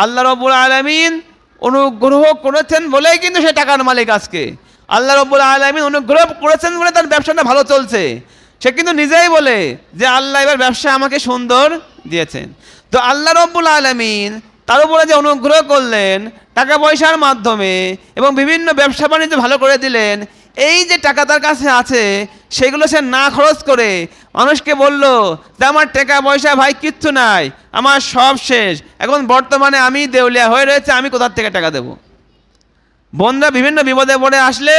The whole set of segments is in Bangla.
আল্লাহ রাব্বুল আলামিন অনুগ্রহ করেছেন বলেই কিন্তু সে টাকার মালিক আজকে। আল্লাহ রাব্বুল আলামিন অনুগ্রহ করেছেন বলে তার ব্যবসাটা ভালো চলছে। সে কিন্তু নিজেই বলে যে আল্লাহ এবার ব্যবসা আমাকে সুন্দর দিয়েছেন। তো আল্লাহ রাব্বুল আলামিন তার উপরে যে অনুগ্রহ করলেন টাকা পয়সার মাধ্যমে এবং বিভিন্ন ব্যবসা বাণিজ্য ভালো করে দিলেন, এই যে টাকা তার কাছে আছে সেগুলো সে না খরচ করে মানুষকে বলল যে আমার টাকা পয়সা ভাই কিচ্ছু নাই, আমার সব শেষ, এখন বর্তমানে আমি দেউলিয়া হয়ে রয়েছে, আমি কোথার থেকে টাকা দেব। বোনরা বিভিন্ন বিপদে পড়ে আসলে,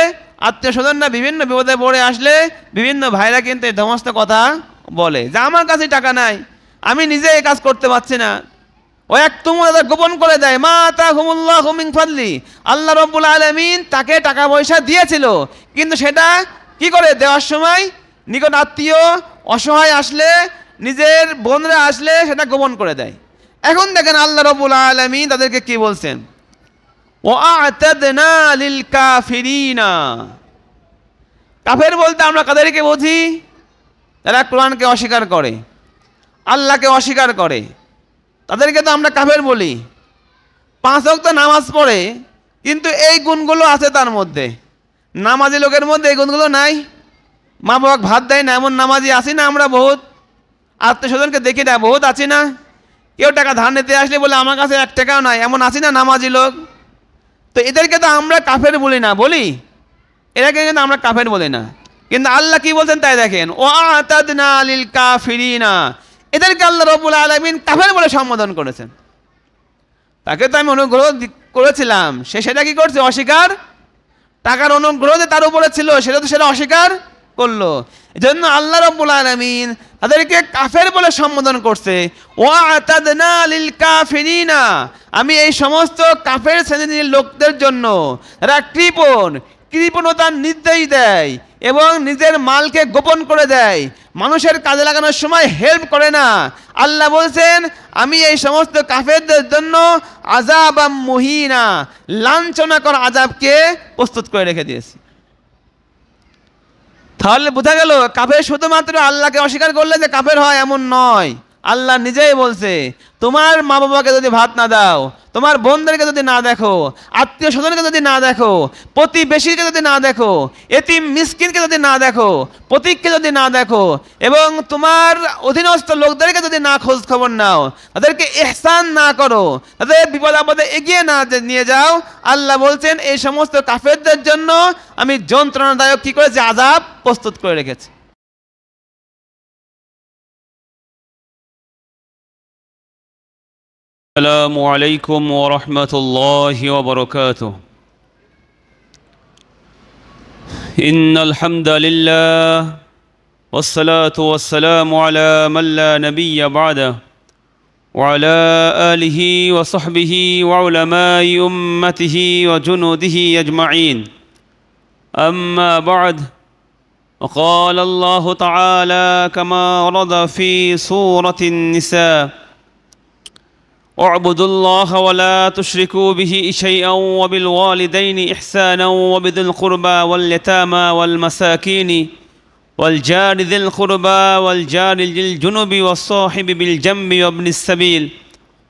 আত্মীয় স্বজনরা বিভিন্ন বিপদে পড়ে আসলে বিভিন্ন ভাইরা কিন্তু এই সমস্ত কথা বলে যে আমার কাছে টাকা নাই, আমি নিজে এই কাজ করতে পারছি না। ও একদম গোপন করে দেয় মা আতাহুমুল্লাহু মিন ফাদলি, আল্লাহ রাব্বুল আলামিন তাকে টাকা পয়সা দিয়েছিল, কিন্তু সেটা কি করে দেওয়ার সময় নিকট আত্মীয় অসহায় আসলে, নিজের বোনরা আসলে সেটা গোপন করে দেয়। এখন দেখেন আল্লাহ রাব্বুল আলামিন তাদেরকে কি বলছেন, ওয়া'তাদনা লিল কাফিরিনা। কাফের বলতে আমরা কাদেরকে বুঝি? যারা কোরআনকে অস্বীকার করে, আল্লাহকে অস্বীকার করে, তাদেরকে তো আমরা কাফের বলি। 5 ওয়াক্ত নামাজ পড়ে কিন্তু এই গুণগুলো আছে তার মধ্যে, নামাজি লোকের মধ্যে এই গুণগুলো নাই। মা বাবাকে ভাত দেয় না এমন নামাজি আছি না আমরা? বহুত আত্মীয় স্বজনকে দেখি না, বহুত আছি না? কেউ টাকা ধার নিতে আসলে বলে আমার কাছে 1 টাকাও নাই, এমন আছি না নামাজি লোক? তো এদেরকে তো আমরা কাফের বলি না, বলি? এদেরকে কিন্তু আমরা কাফের বলি না। কিন্তু আল্লাহ কি বলছেন তাই দেখেন, ওয়া'তাদনা লিল কাফিরিনা, এদেরকে আল্লাহ রাব্বুল আলামিন কাফের বলে সম্বোধন করেছেন। তাকে তো আমি অনুগ্রহ করেছিলাম, সে সেটা কি করছে? অস্বীকার। টাকার অনুগ্রহ যে তার উপরে ছিল সেটা তো সেটা অস্বীকার করলো। এজন্য আল্লাহ রাব্বুল আলামিন তাদেরকে কাফের বলে সম্বোধন করছে, ওয়া'তাদনা লিল কাফিরিনা, আমি এই সমস্ত কাফের শ্রেণীর লোকদের জন্য, যারা কৃপণতার নির্দেশ দেয় এবং নিজের মালকে গোপন করে দেয়, মানুষের কাজে লাগানোর সময় হেল্প করে না, আল্লাহ বলছেন আমি এই সমস্ত কাফেরদের জন্য আযাবাম মুহিনা, লাঞ্ছনাকর আযাবকে প্রস্তুত করে রেখে দিয়েছি। তাহলে বোঝা গেল কাফের শুধুমাত্র আল্লাহকে অস্বীকার করলে যে কাফের হয় এমন নয়। আল্লাহ নিজেই বলছে তোমার মা বাবাকে যদি ভাত না দাও, তোমার বোনদেরকে যদি না দেখো, আত্মীয় স্বজনকে যদি না দেখো, প্রতিবেশীকে যদি না দেখো, এতিম মিসকিনকে যদি না দেখো, প্রতীককে যদি না দেখো, এবং তোমার অধীনস্থ লোকদেরকে যদি না খোঁজ খবর নাও, তাদেরকে ইহসান না করো, তাদের বিপদ আপদে এগিয়ে না নিয়ে যাও, আল্লাহ বলছেন এই সমস্ত কাফেরদের জন্য আমি যন্ত্রণাদায়ক কি করেছি? আযাব প্রস্তুত করে রেখেছি। السلام عليكم ورحمة الله وبركاته. إن الحمد لله والصلاة والسلام على من لا نبي بعده وعلى آله وصحبه وعلماء أمته وجنوده أجمعين. أما بعد، وقال الله تعالى كما ورد في سورة النساء: اعبدوا الله ولا تشركوا به شيئا وبالوالدين إحسانا وبذي القربى واليتامى والمساكين والجار ذي القربى والجار ذي الجنب والصاحب بالجنب وابن السبيل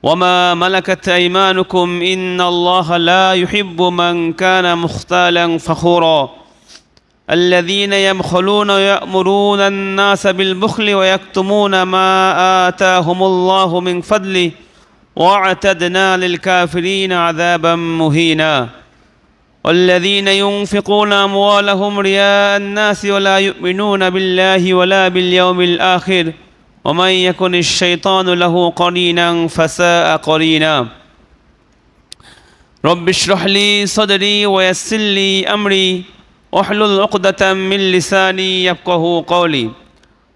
وما ملكت أيمانكم إن الله لا يحب من كان مختالا فخورا الذين يبخلون ويأمرون الناس بالبخل ويكتمون ما آتاهم الله من فضله وأعتدنا للكافرين عذابا مهينا والذين ينفقون أموالهم رياء الناس ولا يؤمنون بالله ولا باليوم الآخر ومن يكن الشيطان له قرينا فساء قرينا. رب اشرح لي صدري ويسر لي أمري واحلل عقدة من لساني يفقهوا قولي.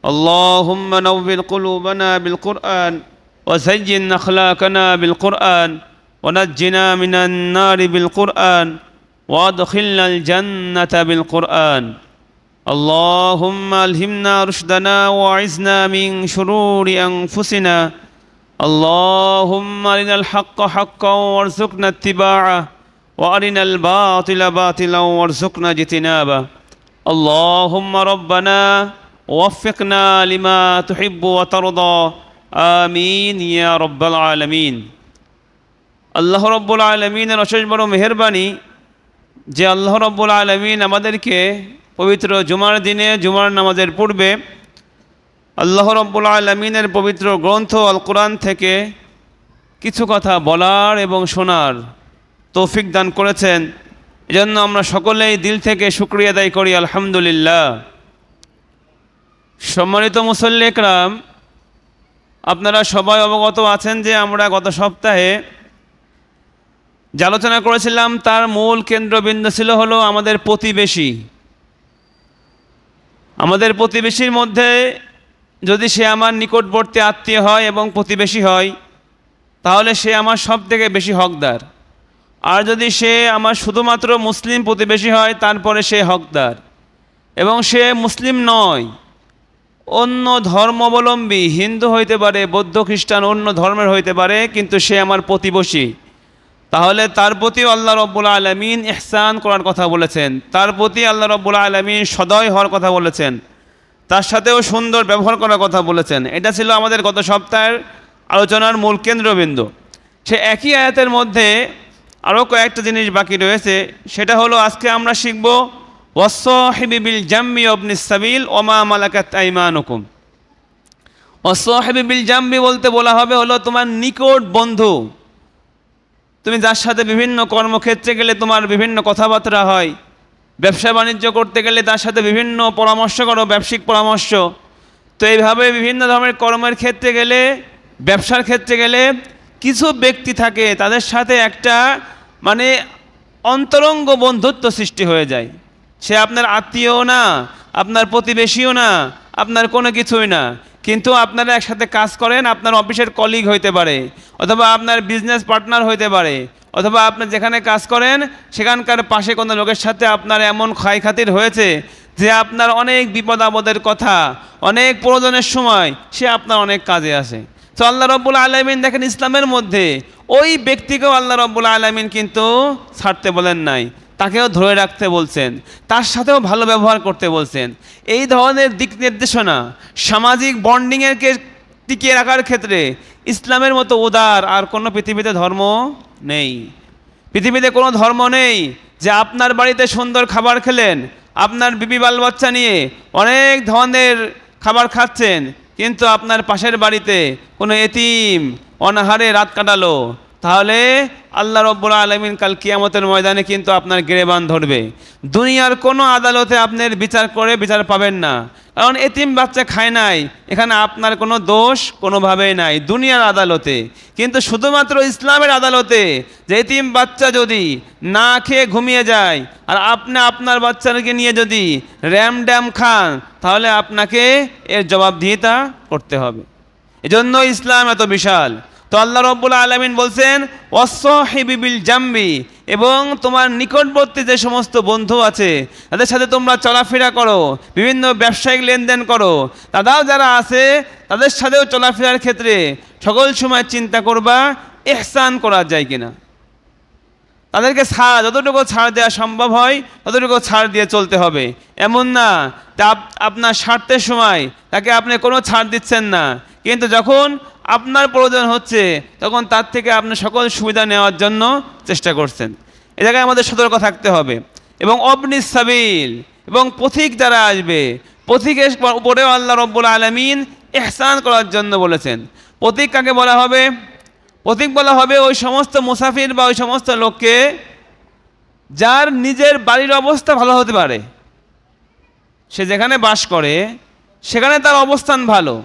اللهم نور قلوبنا بالقرآن وزين أخلاقنا بالقرآن ونجنا من النار بالقرآن وادخلنا الجنة بالقرآن. اللهم ألهمنا رشدنا وأعذنا من شرور أنفسنا. اللهم أرنا الحق حقا وارزقنا اتباعه وأرنا الباطل باطلا وارزقنا اجتنابه. اللهم ربنا وفقنا لما تحب وترضى. آمين يا رب العالمين. আল্লাহ রব্বুল আলমিনের অশেষ বড় মেহেরবানি যে আল্লাহ রব্বুল আলমিন আমাদেরকে পবিত্র জুমার দিনে জুমার নামাজের পূর্বে আল্লাহ রব্বুল আলমিনের পবিত্র গ্রন্থ আল কোরআন থেকে কিছু কথা বলার এবং শোনার তৌফিক দান করেছেন। এজন্য আমরা সকলেই দিল থেকে শুকরিয়া আদায় করি, আলহামদুলিল্লাহ। সম্মানিত মুসল্লি ইকরাম, আপনারা সবাই অবগত আছেন যে আমরা গত সপ্তাহে যে আলোচনা করেছিলাম তার মূল কেন্দ্রবিন্দু ছিল হলো আমাদের প্রতিবেশী। আমাদের প্রতিবেশীর মধ্যে যদি সে আমার নিকটবর্তী আত্মীয় হয় এবং প্রতিবেশী হয় তাহলে সে আমার সব থেকে বেশি হকদার। আর যদি সে আমার শুধুমাত্র মুসলিম প্রতিবেশী হয় তারপরে সে হকদার, এবং সে মুসলিম নয়, অন্য ধর্মাবলম্বী, হিন্দু হইতে পারে, বৌদ্ধ, খ্রিস্টান, অন্য ধর্মের হইতে পারে, কিন্তু সে আমার প্রতিবেশী, তাহলে তার প্রতি আল্লাহ রব্বুল আলমিন ইহসান করার কথা বলেছেন, তার প্রতি আল্লাহ রব্বুল আলমিন সদয় হওয়ার কথা বলেছেন, তার সাথেও সুন্দর ব্যবহার করার কথা বলেছেন। এটা ছিল আমাদের গত সপ্তাহের আলোচনার মূল কেন্দ্রবিন্দু। সে একই আয়াতের মধ্যে আরও কয়েকটা জিনিস বাকি রয়েছে, সেটা হলো আজকে আমরা শিখব ওয়াসসাহিবি বিল জাম্বি ওয়াবনিস সাবিল ওমা মালাকাত আইমানুকুম। ওয়াসসাহিবি বিল জাম্বি বলতে বলা হবে হলো তোমার নিকট বন্ধু, তুমি যার সাথে বিভিন্ন কর্মক্ষেত্রে গেলে তোমার বিভিন্ন কথাবার্তা হয়, ব্যবসা বাণিজ্য করতে গেলে তার সাথে বিভিন্ন পরামর্শ করো, ব্যবসায়িক পরামর্শ। তো এইভাবে বিভিন্ন ধরনের কর্মের ক্ষেত্রে গেলে, ব্যবসার ক্ষেত্রে গেলে কিছু ব্যক্তি থাকে তাদের সাথে একটা মানে অন্তরঙ্গ বন্ধুত্ব সৃষ্টি হয়ে যায়। সে আপনার আত্মীয়ও না, আপনার প্রতিবেশীও না, আপনার কোনো কিছুই না, কিন্তু আপনারা একসাথে কাজ করেন, আপনার অফিসের কলিগ হইতে পারে, অথবা আপনার বিজনেস পার্টনার হইতে পারে, অথবা আপনি যেখানে কাজ করেন সেখানকার পাশে কোনো লোকের সাথে আপনার এমন ক্ষয়খাতির হয়েছে যে আপনার অনেক বিপদ আপদের কথা, অনেক প্রয়োজনের সময় সে আপনার অনেক কাজে আসে। তো আল্লাহ রব্বুল আলামিন দেখেন ইসলামের মধ্যে ওই ব্যক্তিকেও আল্লাহ রব্বুল আলামিন কিন্তু ছাড়তে বলেন নাই, তাকেও ধরে রাখতে বলছেন, তার সাথেও ভালো ব্যবহার করতে বলছেন। এই ধরনের দিক নির্দেশনা সামাজিক বন্ডিংয়েরকে টিকিয়ে রাখার ক্ষেত্রে ইসলামের মতো উদার আর কোনো পৃথিবীতে ধর্ম নেই। পৃথিবীতে কোনো ধর্ম নেই যে আপনার বাড়িতে সুন্দর খাবার খেলেন, আপনার বিবি বাল বাচ্চা নিয়ে অনেক ধরনের খাবার খাচ্ছেন, কিন্তু আপনার পাশের বাড়িতে কোনো এতিম অনাহারে রাত কাটালো, তাহলে আল্লাহ রব্বুল আলামিন কাল কিয়ামতের ময়দানে কিন্তু আপনার গিরেবান ধরবে। দুনিয়ার কোনো আদালতে আপনার বিচার করে বিচার পাবেন না, কারণ এতিম বাচ্চা খায় নাই, এখানে আপনার কোনো দোষ কোনোভাবেই নাই দুনিয়ার আদালতে। কিন্তু শুধুমাত্র ইসলামের আদালতে যে এতিম বাচ্চা যদি না খেয়ে ঘুমিয়ে যায় আর আপনি আপনার বাচ্চাকে নিয়ে যদি র্যাম ড্যাম খান, তাহলে আপনাকে এর জবাবদিহিতা করতে হবে। এজন্য ইসলাম এত বিশাল। তো আল্লাহ রব্বুল আলামিন বলছেন ওয়াসসাহিবি বিল জাম্বি, এবং তোমার নিকটবর্তী যে সমস্ত বন্ধু আছে তাদের সাথে তোমরা চলাফেরা করো, বিভিন্ন ব্যবসায়িক লেনদেন করো, তারাও যারা আছে তাদের সাথেও চলাফেরার ক্ষেত্রে সকল সময় চিন্তা করবা ইহসান করা যায় কিনা, তাদেরকে ছাড়, যতটুকু ছাড় দেওয়া সম্ভব হয় ততটুকু ছাড় দিয়ে চলতে হবে। এমন না তা আপনার স্বার্থের সময় তাকে আপনি কোনো ছাড় দিচ্ছেন না, কিন্তু যখন আপনার প্রয়োজন হচ্ছে তখন তার থেকে আপনি সকল সুবিধা নেওয়ার জন্য চেষ্টা করছেন। এ জায়গায় আমাদের সতর্ক থাকতে হবে। এবং অবনিস সাবিল, এবং পথিক যারা আসবে, পথিকের উপরেও আল্লাহ রব্বুল আলামিন ইহসান করার জন্য বলেছেন। পথিক কাকে বলা হবে? পথিক বলা হবে ওই সমস্ত মুসাফির বা ওই সমস্ত লোককে যার নিজের বাড়ির অবস্থা ভালো হতে পারে, সে যেখানে বাস করে সেখানে তার অবস্থান ভালো,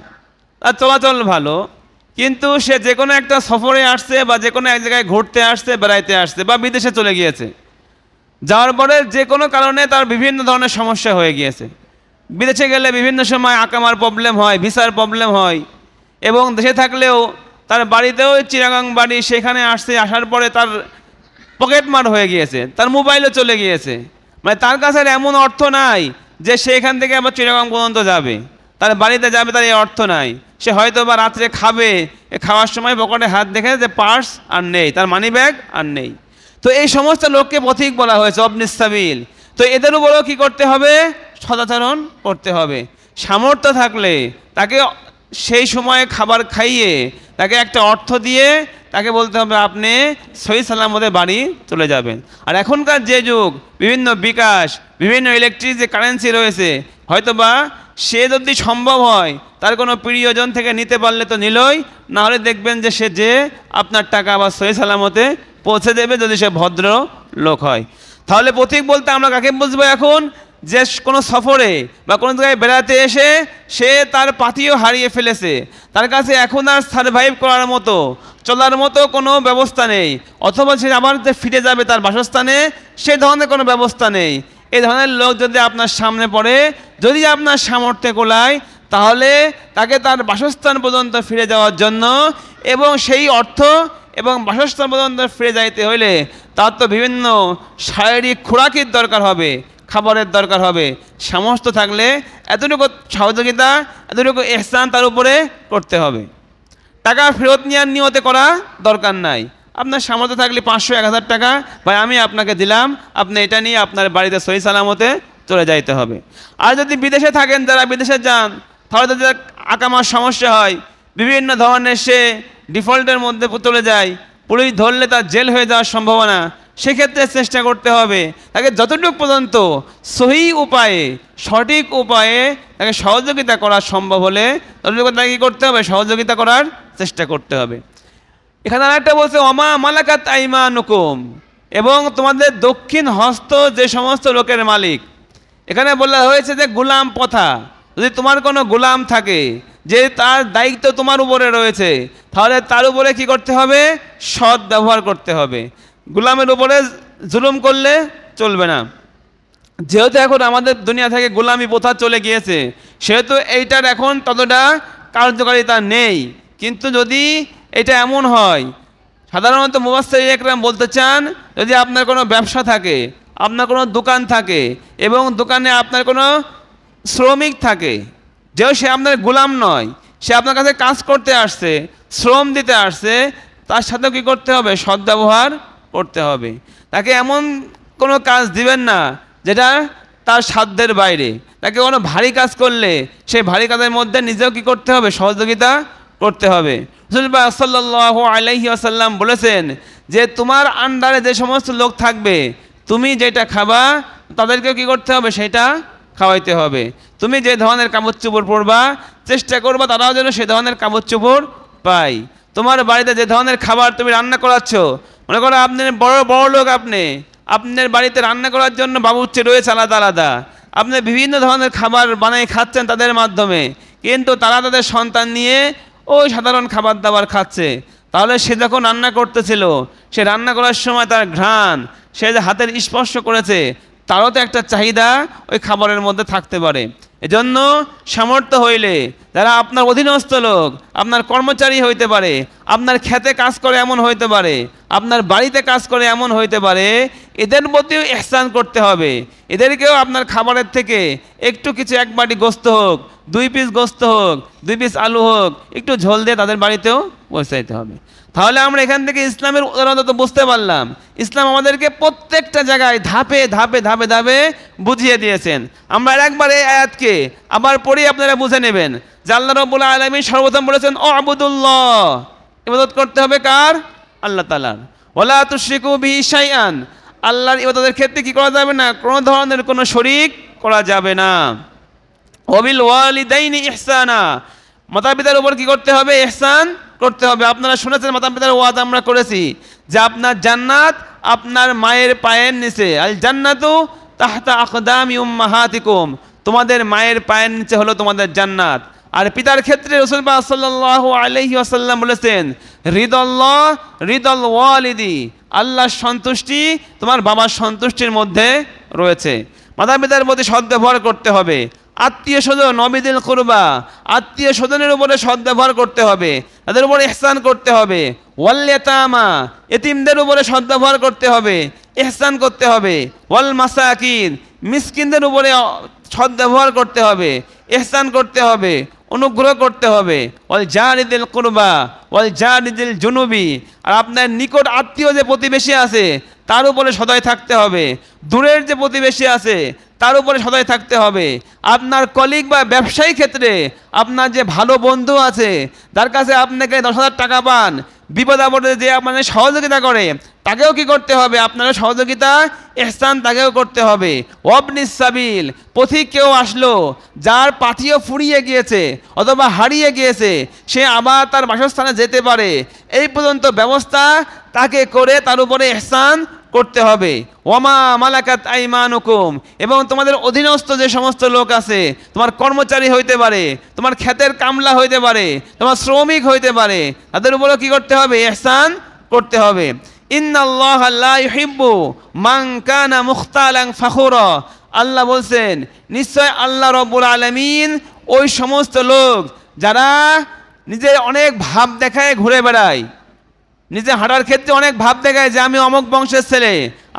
তার চলাচল ভালো, কিন্তু সে যে কোনো একটা সফরে আসছে বা যে কোনো এক জায়গায় ঘুরতে আসছে, বেড়াইতে আসছে, বা বিদেশে চলে গিয়েছে, যাওয়ার পরে যে কোনো কারণে তার বিভিন্ন ধরনের সমস্যা হয়ে গিয়েছে। বিদেশে গেলে বিভিন্ন সময় আকামার প্রবলেম হয়, ভিসার প্রবলেম হয়, এবং দেশে থাকলেও তার বাড়িতেও চিরাগাং বাড়ি, সেখানে আসছে, আসার পরে তার পকেট মার হয়ে গিয়েছে, তার মোবাইলও চলে গিয়েছে, মানে তার কাছে এমন অর্থ নাই যে সে এখান থেকে আবার চিরাগাং পর্যন্ত যাবে, তার বাড়িতে যাবে, তার এই অর্থ নাই। সে হয়তো বা রাত্রে খাবে, খাওয়ার সময় পকেটে হাত দেখে যে পার্স আর নেই, তার মানি ব্যাগ আর নেই। তো এই সমস্ত লোককে পথিক বলা হয়েছে, অবনিস সাবিল। তো এদের উপরেও কী করতে হবে? সদাচরণ করতে হবে। সামর্থ্য থাকলে তাকে সেই সময়ে খাবার খাইয়ে তাকে একটা অর্থ দিয়ে তাকে বলতে হবে আপনি সহি সালামতে বাড়ি চলে যাবেন। আর এখনকার যে যুগ, বিভিন্ন বিকাশ, বিভিন্ন ইলেকট্রিক যে কারেন্সি রয়েছে, হয়তোবা সে যদি সম্ভব হয় তার কোনো প্রিয়জন থেকে নিতে পারলে তো নিলই, নাহলে দেখবেন যে সে যে আপনার টাকা আবার সহি সালামতে পৌঁছে দেবে যদি সে ভদ্র লোক হয়। তাহলে পথিক বলতে আমরা কাকে বুঝবো এখন? যে কোনো সফরে বা কোনো জায়গায় বেড়াতে এসে সে তার পাতিও হারিয়ে ফেলেছে, তার কাছে এখন আর সারভাইভ করার মতো, চলার মতো কোনো ব্যবস্থা নেই, অথবা সে আবার যে ফিরে যাবে তার বাসস্থানে সে ধরনের কোনো ব্যবস্থা নেই। এই ধরনের লোক যদি আপনার সামনে পড়ে, যদি আপনার সামর্থ্যে কোলায়, তাহলে তাকে তার বাসস্থান পর্যন্ত ফিরে যাওয়ার জন্য এবং সেই অর্থ এবং বাসস্থান পর্যন্ত ফিরে যাইতে হইলে তার তো বিভিন্ন শারীরিক খোরাকির দরকার হবে, খাবারের দরকার হবে। সামর্থ্য থাকলে এতটুকু সহযোগিতা, এতটুকু ইহসান তার উপরে করতে হবে। টাকা ফেরত নেওয়ার নিয়তে করা দরকার নাই। আপনার সামর্থ্য থাকলে 500-1000 টাকা ভাই আমি আপনাকে দিলাম, আপনি এটা নিয়ে আপনার বাড়িতে সহি সালামতে চলে যাইতে হবে। আর যদি বিদেশে থাকেন, যারা বিদেশে যান, তাহলে যদি আকামার সমস্যা হয়, বিভিন্ন ধরনের সে ডিফল্টের মধ্যে চলে যায়, পুলিশ ধরলে তার জেল হয়ে যাওয়ার সম্ভাবনা, সেক্ষেত্রে চেষ্টা করতে হবে তাকে যতটুকু পর্যন্ত সহি উপায়ে, সঠিক উপায়ে তাকে সহযোগিতা করা সম্ভব হলে ততটুকু তাকে কী করতে হবে? সহযোগিতা করার চেষ্টা করতে হবে। এখানে আরেকটা বলছে ওমা মালাকাত আইমানুকুম, এবং তোমাদের দক্ষিণ হস্ত যে সমস্ত লোকের মালিক। এখানে বলা হয়েছে যে গোলাম প্রথা, যদি তোমার কোনো গোলাম থাকে যে তার দায়িত্ব তোমার উপরে রয়েছে, তাহলে তার উপরে কি করতে হবে? সৎ ব্যবহার করতে হবে। গোলামের উপরে জুলুম করলে চলবে না। যেহেতু এখন আমাদের দুনিয়া থেকে গোলামি প্রথা চলে গিয়েছে, সেহেতু এইটার এখন ততটা কার্যকারিতা নেই। কিন্তু যদি এটা এমন হয়, সাধারণত মুফাসসিরিন একরাম বলতে চান, যদি আপনার কোনো ব্যবসা থাকে, আপনার কোনো দোকান থাকে এবং দোকানে আপনার কোনো শ্রমিক থাকে, যেও সে আপনার গোলাম নয়, সে আপনার কাছে কাজ করতে আসছে, শ্রম দিতে আসছে, তার সাথেও কী করতে হবে? সদ্ব্যবহার করতে হবে। তাকে এমন কোনো কাজ দিবেন না যেটা তার সাধ্যের বাইরে। তাকে কোনো ভারী কাজ করলে সেই ভারী কাজের মধ্যে নিজেও কী করতে হবে? সহযোগিতা করতে হবে। রাসূল পাক সাল্লাল্লাহু আলাইহি ওয়াসাল্লাম বলেছেন যে তোমার আন্ডারে যে সমস্ত লোক থাকবে, তুমি যেটা খাবা তাদেরকেও কী করতে হবে? সেটা খাওয়াইতে হবে। তুমি যে ধরনের কাপড় চোপড় পরবা, চেষ্টা করবা তারাও যেন সে ধরনের কাপড় চোপড় পায়। তোমার বাড়িতে যে ধরনের খাবার তুমি রান্না করাচ্ছ, মনে করো আপনি বড় লোক, আপনার বাড়িতে রান্না করার জন্য বাবুর্চি রয়েছে আলাদা আলাদা, আপনি বিভিন্ন ধরনের খাবার বানিয়ে খাচ্ছেন তাদের মাধ্যমে, কিন্তু তারা তাদের সন্তান নিয়ে ওই সাধারণ খাবার দাবার খাচ্ছে। তাহলে সে যখন রান্না করতেছিল, সে রান্না করার সময় তার ঘ্রাণ, সে যে হাতের স্পর্শ করেছে, তারও তো একটা চাহিদা ওই খাবারের মধ্যে থাকতে পারে। এজন্য সামর্থ্য হইলে যারা আপনার অধীনস্থ লোক, আপনার কর্মচারী হইতে পারে, আপনার খেতে কাজ করে এমন হইতে পারে, আপনার বাড়িতে কাজ করে এমন হইতে পারে, এদের প্রতিও ইহসান করতে হবে। এদেরকেও আপনার খাবারের থেকে একটু কিছু, এক বাটি গোস্ত হোক, 2 পিস গোস্ত হোক, 2 পিস আলু হোক, একটু ঝোল দিয়ে তাদের বাড়িতেও পৌঁছাইতে হবে। তাহলে আমরা এখান থেকে ইসলামের উদাহরণ তো বুঝতে পারলাম। ইসলাম আমাদেরকে প্রত্যেকটা জায়গায় ধাপে ধাপে ধাপে ধাপে বুঝিয়ে দিয়েছেন। আমরা একবার এই আয়াতকে আবার পড়ে আপনারা বুঝে নেবেন যে আল্লাহ রাব্বুল আলামিন সর্বপ্রথম বলেছেন উবুদুল্লাহ, ইবাদত করতে হবে কার? আল্লাহ তাআলার। ওয়ালা তুশরিকু বিহি শাইআন, আল্লাহর ইবাদতের ক্ষেত্রে কি করা যাবে না? কোনো ধরনের কোনো শরীক করা যাবে না। ওয়াবিল ওয়ালিদাইনি ইহসানা, মাতা পিতার উপর কি করতে হবে? ইহসান করতে হবে। আপনারা শুনেছেন মাতা পিতার ওয়াজ আমরা করেছি যে আপনার জান্নাত আপনার মায়ের পায়ের নিচে, আল জান্নাতু তাহতা আকদামি উম্মাহাতিকুম, তোমাদের মায়ের পায়ের নিচে হলো তোমাদের জান্নাত। আর পিতার ক্ষেত্রে রাসূল পাক সাল্লাল্লাহু আলাইহি ওয়াসাল্লাম বলেছেন রিদাল্লাহ রিদাল ওয়ালিদি, আল্লাহর সন্তুষ্টি তোমার বাবার সন্তুষ্টির মধ্যে রয়েছে। মাতা পিতার প্রতি সদ্ব্যবহার করতে হবে। আত্মীয় স্বজন, নবিদিল কুরবা, আত্মীয় স্বজনের উপরে সদ্ব্যবহার করতে হবে, তাদের উপরে ইহসান করতে হবে। ওয়াল ইয়াতামা, এতিমদের উপরে সদ্ব্যবহার করতে হবে, ইহসান করতে হবে। ওয়াল মাসাকিন, মিসকিনদের উপরে সদ্ব্যবহার করতে হবে, ইহসান করতে হবে, অনুগ্রহ করতে হবে। ওয়াল জারিদিল কুরবা ওয়াল জারিদিল জুনুবি, আর আপনার নিকট আত্মীয় যে প্রতিবেশী আছে তার উপরে সদয় থাকতে হবে। দূরের যে প্রতিবেশী আছে তার উপরে সদয় থাকতে হবে। আপনার কলিগ বা ব্যবসায়ী ক্ষেত্রে আপনার যে ভালো বন্ধু আছে, যার কাছে আপনাকে 10,000 টাকা পান, বিপদ আপদে যে আপনাকে সহযোগিতা করে, তাকেও কি করতে হবে? আপনারও সহযোগিতা, ইহসান তাকেও করতে হবে। ওয়াবনিস সাবিল, পথিক কেউ আসলো, যার পাথিও ফুরিয়ে গিয়েছে অথবা হারিয়ে গিয়েছে, সে আবার তার বাসস্থানে যেতে পারে, এই পর্যন্ত ব্যবস্থা তাকে করে তার উপরে ইহসান করতে হবে। ওয়ামা মালাকাত আইমানুকুম, এবং তোমাদের অধীনস্থ যে সমস্ত লোক আছে, তোমার কর্মচারী হইতে পারে, তোমার ক্ষেতের কামলা হইতে পারে, তোমার শ্রমিক হইতে পারে, তাদের উপরেও কি করতে হবে? ইহসান করতে হবে। ইন্নাল্লাহা লা ইউহিব্বু মান কানা মুখতালান ফাখুরা, আল্লাহ বলছেন নিশ্চয় আল্লাহ রাব্বুল আলামিন ওই সমস্ত লোক যারা নিজে অনেক ভাব দেখায় ঘুরে বেড়ায়, নিজে হাঁটার ক্ষেত্রে অনেক ভাব দেখায় যে আমি অমুক বংশের ছেলে,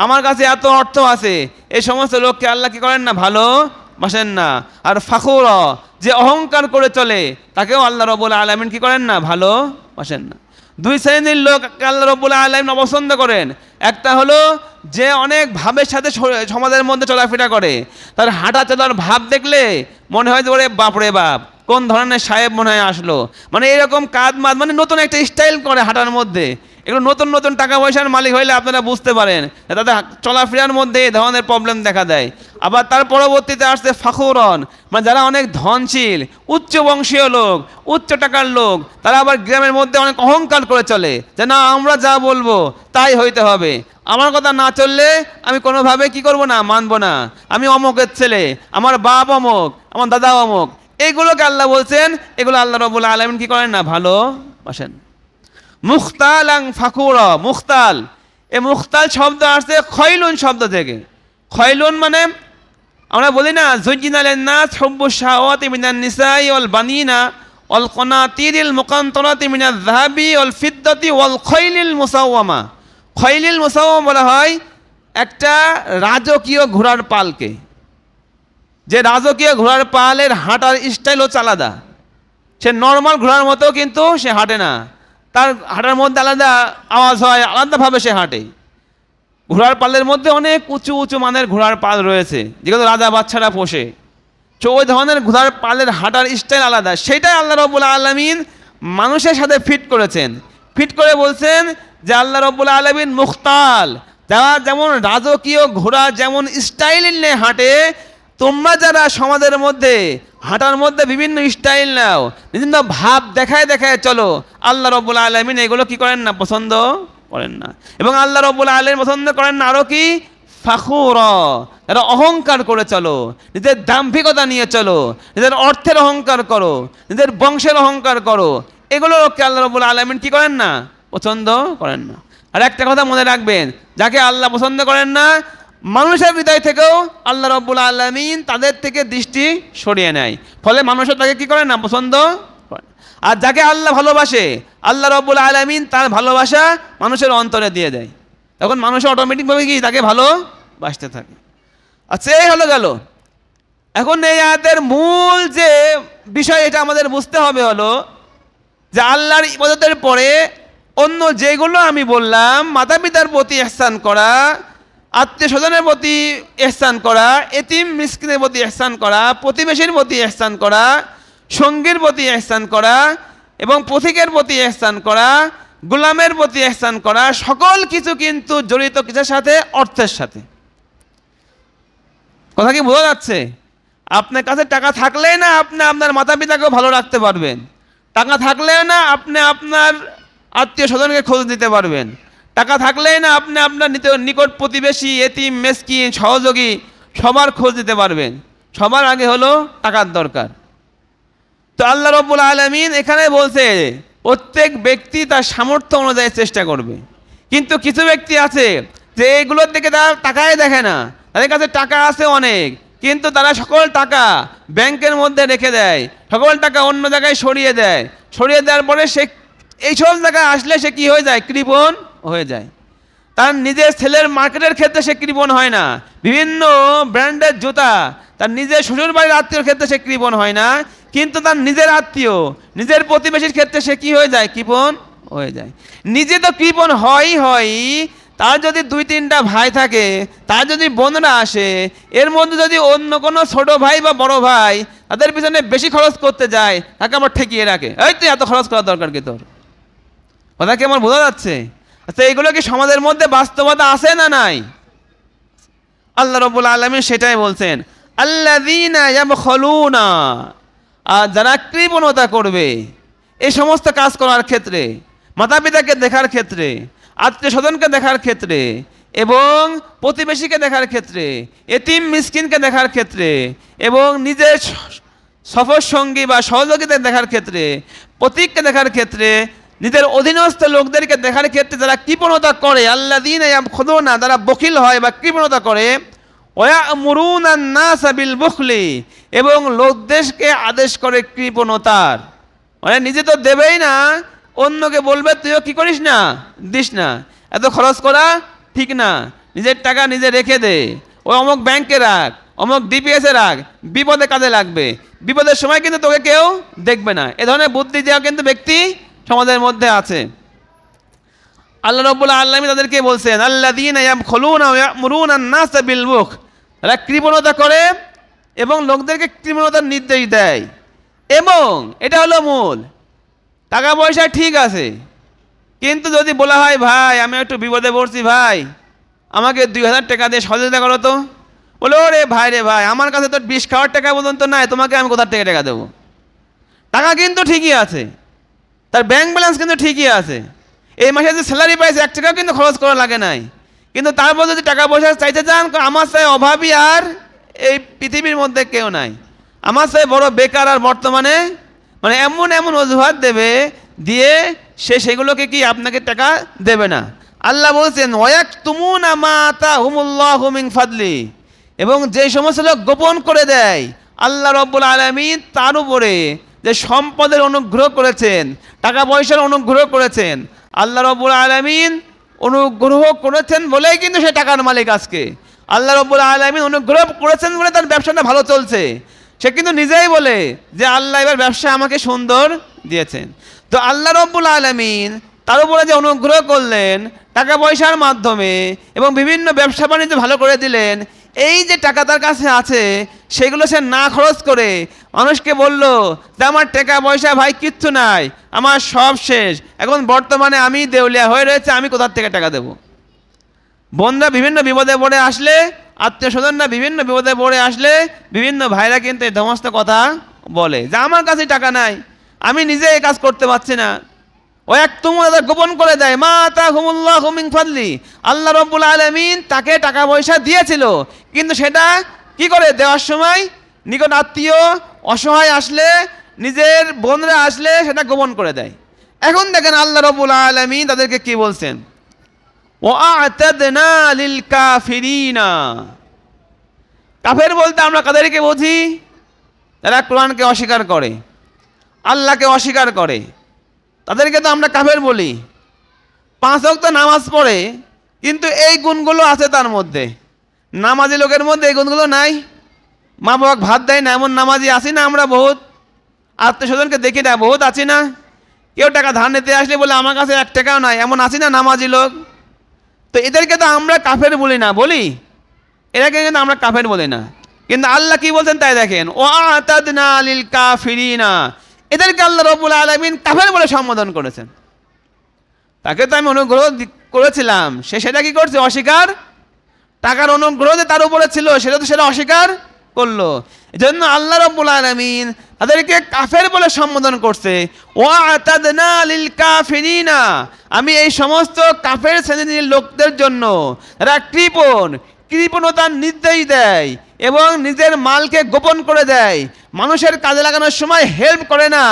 আমার কাছে এত অর্থ আছে, এই সমস্ত লোককে আল্লাহ কি করেন না? ভালোবাসেন না। আর ফাখুর, যে অহংকার করে চলে, তাকেও আল্লাহ রাব্বুল আলামিন কি করেন না? ভালোবাসেন না। দুই শ্রেণীর লোক আল্লাহ রাব্বুল আলামিন অপছন্দ করেন। একটা হলো যে অনেক ভাবের সাথে সমাজের মধ্যে চলাফেরা করে, তার হাঁটা চলার ভাব দেখলে মনে হয় যে ওরে বাপ রে বাপ, কোন ধরনের সাহেব মনে হয় আসলো, মানে এরকম কাঁধ মাদ, মানে নতুন একটা স্টাইল করে হাঁটার মধ্যে। এগুলো নতুন নতুন টাকা পয়সার মালিক হইলে আপনারা বুঝতে পারেন তাদের চলাফেরার মধ্যে এই ধরনের প্রবলেম দেখা দেয়। আবার তার পরবর্তীতে আসছে ফাখুরন, মানে যারা অনেক ধনশীল, উচ্চ বংশীয় লোক, উচ্চ টাকার লোক, তারা আবার গ্রামের মধ্যে অনেক অহংকার করে চলে যে না, আমরা যা বলবো তাই হইতে হবে, আমার কথা না চললে আমি কোনোভাবে কি করব না? মানব না, আমি অমুকের ছেলে, আমার বাপ অমুক, আমার দাদা অমুক। এইগুলোকে আল্লাহ বলছেন, এগুলো আল্লাহ রাব্বুল আলামিন কি করেন না? ভালোবাসেন। মুখতালাং ফাখুরা, মুখতাল, এই মুখতাল শব্দ আসছে খয়লুন শব্দ থেকে। খয়লুন মানে আমরা বলি না, যুজ্জিনা লিন-নাস হুব্বুশ শাহাওয়াতি মিনান নিসাই ওয়াল বানিনা ওয়াল কনাতিরিল মুকান্তারাতি মিনাজ যাহাবি ওয়াল ফিদ্দাতি ওয়াল খয়লিল মুসাওয়ামা। খয়লিল মুসাওয়ামা বলা হয় একটা রাজকীয় ঘোড়ার পালকে, যে রাজকীয় ঘোড়ার পালের হাঁটার স্টাইল হচ্ছে আলাদা। সে নর্মাল ঘোড়ার মতো কিন্তু সে হাঁটে না, তার হাঁটার মধ্যে আলাদা আওয়াজ হয়, আলাদাভাবে সে হাঁটে। ঘোড়ার পালের মধ্যে অনেক উঁচু উঁচু মানের ঘোড়ার পাল রয়েছে, যেগুলো রাজা বাচ্চারা পোষে। তো ওই ধরনের ঘোড়ার পালের হাঁটার স্টাইল আলাদা, সেটাই আল্লাহ রাব্বুল আলামিন মানুষের সাথে ফিট করেছেন। ফিট করে বলছেন যে আল্লাহ রাব্বুল আলামিন মুখতাল, যারা যেমন রাজকীয় ঘোড়া যেমন স্টাইল নিয়ে হাঁটে, তোমরা যারা সমাজের মধ্যে হাঁটার মধ্যে বিভিন্ন স্টাইল নাও, বিভিন্ন ভাব দেখায় দেখায় চলো, আল্লাহ রাব্বুল আলামিন এগুলো কি করেন না? পছন্দ করেন না। এবং আল্লাহ রাব্বুল আলামিন পছন্দ করেন না আরও কি? ফাখুরা, যারা অহংকার করে চলো, নিজের দাম্ভিকতা নিয়ে চলো, নিজের অর্থের অহংকার করো, নিজের বংশের অহংকার করো, এগুলোকে আল্লাহ রাব্বুল আলামিন কি করেন না? পছন্দ করেন না। আর একটা কথা মনে রাখবেন, যাকে আল্লাহ পছন্দ করেন না, মানুষের হৃদয় থেকেও আল্লাহ রাব্বুল আলামিন তাদের থেকে দৃষ্টি সরিয়ে নেয়, ফলে মানুষও তাকে কি করে না? পছন্দ করে। আর যাকে আল্লাহ ভালোবাসে, আল্লাহ রাব্বুল আলামিন তার ভালোবাসা মানুষের অন্তরে দিয়ে দেয়, তখন মানুষ অটোমেটিকভাবে কি তাকে ভালোবাসতে থাকে। আচ্ছা, এই হলো গেল। এখন এই আয়াতের মূল যে বিষয়, এটা আমাদের বুঝতে হবে হলো যে আল্লাহর ইবাদতের পরে অন্য যেগুলো আমি বললাম, মাতা পিতার প্রতি ইহসান করা, আত্মীয় স্বজনের প্রতি ইহসান করা, এতিম মিসকিনের প্রতি ইহসান করা, প্রতিবেশীর প্রতি ইহসান করা, সঙ্গীর প্রতি ইহসান করা, এবং পথিকের প্রতি ইহসান করা, গোলামের প্রতি ইহসান করা, সকল কিছু কিন্তু জড়িত কিছুর সাথে? অর্থের সাথে। কথা কি বোঝা যাচ্ছে? আপনার কাছে টাকা থাকলেই না আপনি আপনার মাতা পিতাকেও ভালো রাখতে পারবেন, টাকা থাকলেও না আপনি আপনার আত্মীয় স্বজনকে খোঁজ দিতে পারবেন, টাকা থাকলেই না আপনি আপনার নিকট প্রতিবেশী, এতিম মিসকিন, সহযোগী সবার খোঁজ দিতে পারবেন। সবার আগে হলো টাকার দরকার। তো আল্লাহ রাব্বুল আলামিন এখানে বলছে প্রত্যেক ব্যক্তি তার সামর্থ্য অনুযায়ী চেষ্টা করবে। কিন্তু কিছু ব্যক্তি আছে যে এগুলোর দিকে তারা টাকাই দেখে না, তাদের কাছে টাকা আছে অনেক, কিন্তু তারা সকল টাকা ব্যাংকের মধ্যে রেখে দেয়, সকল টাকা অন্য জায়গায় সরিয়ে দেয়। সরিয়ে দেওয়ার পরে সে এইসব জায়গায় আসলে সে কি হয়ে যায়? কৃপণ হয়ে যায়। তার নিজের ছেলের মার্কেটের ক্ষেত্রে সে কৃপণ হয় না, বিভিন্ন ব্র্যান্ডের জুতা তার নিজের শ্বশুর বাড়ির আত্মীয়র ক্ষেত্রে সে কৃপণ হয় না, কিন্তু তার নিজের আত্মীয়, নিজের প্রতিবেশীর ক্ষেত্রে সে কি হয়ে যায়? কৃপণ হয়ে যায়। নিজে তো কৃপণ হয়, তার যদি 2-3টা ভাই থাকে, তার যদি বোনরা আসে, এর মধ্যে যদি অন্য কোনো ছোট ভাই বা বড় ভাই তাদের পিছনে বেশি খরচ করতে যায়, তাকে আমার ঠেকিয়ে রাখে, এই তুই এত খরচ করার দরকার কি তোর? কথা কি আমার বোঝা যাচ্ছে? আচ্ছা, এগুলো কি সমাজের মধ্যে বাস্তবতা আছে না নাই? আল্লাহ রাব্বুল আলামিন সেটাই বলছেন, আল্লাযীনা ইয়াবখালুনা, আর যারা কৃপণতা করবে এই সমস্ত কাজ করার ক্ষেত্রে, মাতা পিতাকে দেখার ক্ষেত্রে, আত্মীয় স্বজনকে দেখার ক্ষেত্রে এবং প্রতিবেশীকে দেখার ক্ষেত্রে, এতিম মিসকিনকে দেখার ক্ষেত্রে এবং নিজের সফর সঙ্গী বা সহযোগীদের দেখার ক্ষেত্রে, প্রতীককে দেখার ক্ষেত্রে, নিজের অধীনস্থ লোকদেরকে দেখার ক্ষেত্রে যারা কৃপণতা করে, আল্লাযীনা ইয়াবখালুনা, যারা বখিল হয় বা কৃপণতা করে, ওয়ায়ামুরুনা আন-নাসা বিল বুখলি, এবং লোকদেরকে আদেশ করে কৃপণতার, মানে নিজে তো দেবেই না, অন্যকে বলবে তুইও কি করিস না, দিস না, এত খরচ করা ঠিক না, নিজের টাকা নিজে রেখে দে, ওই অমুক ব্যাংকে রাখ, অমুক ডিপিএসে রাখ, বিপদে কাজে লাগবে, বিপদের সময় কিন্তু তোকে কেউ দেখবে না, এ ধরনের বুদ্ধি দেওয়া কিন্তু ব্যক্তি সমাজের মধ্যে আছে। আল্লাহ রাব্বুল আলামিন তাদেরকে বলছেন, আল্লাযীনা ইয়াবখালুনা ওয়া ইয়া'মুরুনা আন-নাসা বিল বুখল, তারা কৃপণতা করে এবং লোকদেরকে কৃপণতার নির্দেশ দেয়। এবং এটা হলো মূল, টাকা পয়সা ঠিক আছে, কিন্তু যদি বলা হয় ভাই আমি একটু বিপদে পড়ছি, ভাই আমাকে 2000 টাকা দিয়ে সহযোগিতা করো তো, বলে ওরে ভাই রে ভাই, আমার কাছে তো 20 খাওয়ার টাকা পর্যন্ত নাই, তোমাকে আমি কোথার থেকে টাকা দেবো? টাকা কিন্তু ঠিকই আছে, তার ব্যাংক ব্যালেন্স কিন্তু ঠিকই আছে, এই মাসে যে স্যালারি পাইছে 1 টাকাও কিন্তু খরচ করা লাগে নাই, কিন্তু তারপর যদি টাকা পয়সা চাইতে চান, আমার চাই অভাবী আর এই পৃথিবীর মধ্যে কেউ নাই, আমার চাই বড় বেকার আর বর্তমানে, মানে এমন এমন অজুহাত দেবে, দিয়ে সে সেগুলোকে কি আপনাকে টাকা দেবে না। আল্লাহ বলছেন, ওয়ায়াকতুমুনা মা আতাহুমুল্লাহু মিন ফাদলি, এবং যে সমস্ত লোক গোপন করে দেয় আল্লাহ রাব্বুল আলামিন তার উপরে যে সম্পদের অনুগ্রহ করেছেন, টাকা পয়সার অনুগ্রহ করেছেন, আল্লাহ রাব্বুল আলামিন অনুগ্রহ করেছেন বলেই কিন্তু সে টাকার মালিক আজকে। আল্লাহ রাব্বুল আলামিন অনুগ্রহ করেছেন বলে তার ব্যবসাটা ভালো চলছে, সে কিন্তু নিজেই বলে যে আল্লাহ এবার ব্যবসা আমাকে সুন্দর দিয়েছেন। তো আল্লাহ রাব্বুল আলামিন তার উপরে যে অনুগ্রহ করলেন টাকা পয়সার মাধ্যমে এবং বিভিন্ন ব্যবসা বাণিজ্য ভালো করে দিলেন, এই যে টাকা তার কাছে আছে সেগুলো সে না খরচ করে মানুষকে বলল যে আমার টাকা পয়সা ভাই কিচ্ছু নাই, আমার সব শেষ, এখন বর্তমানে আমি দেউলিয়া হয়ে রয়েছে, আমি কোথার থেকে টাকা দেব? বোনরা বিভিন্ন বিপদে পড়ে আসলে, আত্মীয় স্বজনরা বিভিন্ন বিপদে পড়ে আসলে বিভিন্ন ভাইরা কিন্তু এই সমস্ত কথা বলে যে আমার কাছে টাকা নাই, আমি নিজে এই কাজ করতে পারছি না। ও এক তোমরা গোপন করে দেয়, মা আতাহুমুল্লাহু মিন ফাদলি, আল্লাহ রাব্বুল আলামিন তাকে টাকা পয়সা দিয়েছিল, কিন্তু সেটা কি করে দেওয়ার সময় নিকট আত্মীয় অসহায় আসলে, নিজের বোনরা আসলে সেটা গোপন করে দেয়। এখন দেখেন আল্লাহ রাব্বুল আলামিন তাদেরকে কি বলছেন, ওয়া'তাদনা লিল কাফিরিনা, কাফের বলতে আমরা কাদেরকে বুঝি? যারা কোরআনকে অস্বীকার করে, আল্লাহকে অস্বীকার করে, তাদেরকে তো আমরা কাফের বলি। 5 ওয়াক্ত নামাজ পড়ে, কিন্তু এই গুণগুলো আছে তার মধ্যে, নামাজি লোকের মধ্যে এই গুণগুলো নাই। মা বাবাকে ভাত দেয় না এমন নামাজি আছি না আমরা? বহুত আত্মীয় স্বজনকে দেখি না, বহুত আছি না? কেউ টাকা ধার নিতে আসলে বলে আমার কাছে 1 টাকাও নাই, এমন আছি না নামাজি লোক? তো এদেরকে তো আমরা কাফের বলি না, বলি? এদেরকে কিন্তু আমরা কাফের বলি না, কিন্তু আল্লাহ কি বলছেন তাই দেখেন, ওয়া'তাদনা লিল কাফিরিনা, এদেরকে আল্লাহ রাব্বুল আলামিন কাফের বলে সম্বোধন করেছেন। তাকে তো আমি অনুগ্রহ করেছিলাম, সে সেটা কি করছে? অস্বীকার। টাকার অনুগ্রহ যে তার উপরে ছিল সেটা তো সেটা অস্বীকার করলো, এজন্য আল্লাহ রাব্বুল আলামিন তাদেরকে কাফের বলে সম্বোধন করছে। ওয়া'তাদনা লিল কাফিরিনা, আমি এই সমস্ত কাফের শ্রেণীর লোকদের জন্য যারা কৃপণতার নির্দেশ দেয় এবং নিজের মালকে গোপন করে দেয়, মানুষের কাজে লাগানোর সময় হেল্প করে না,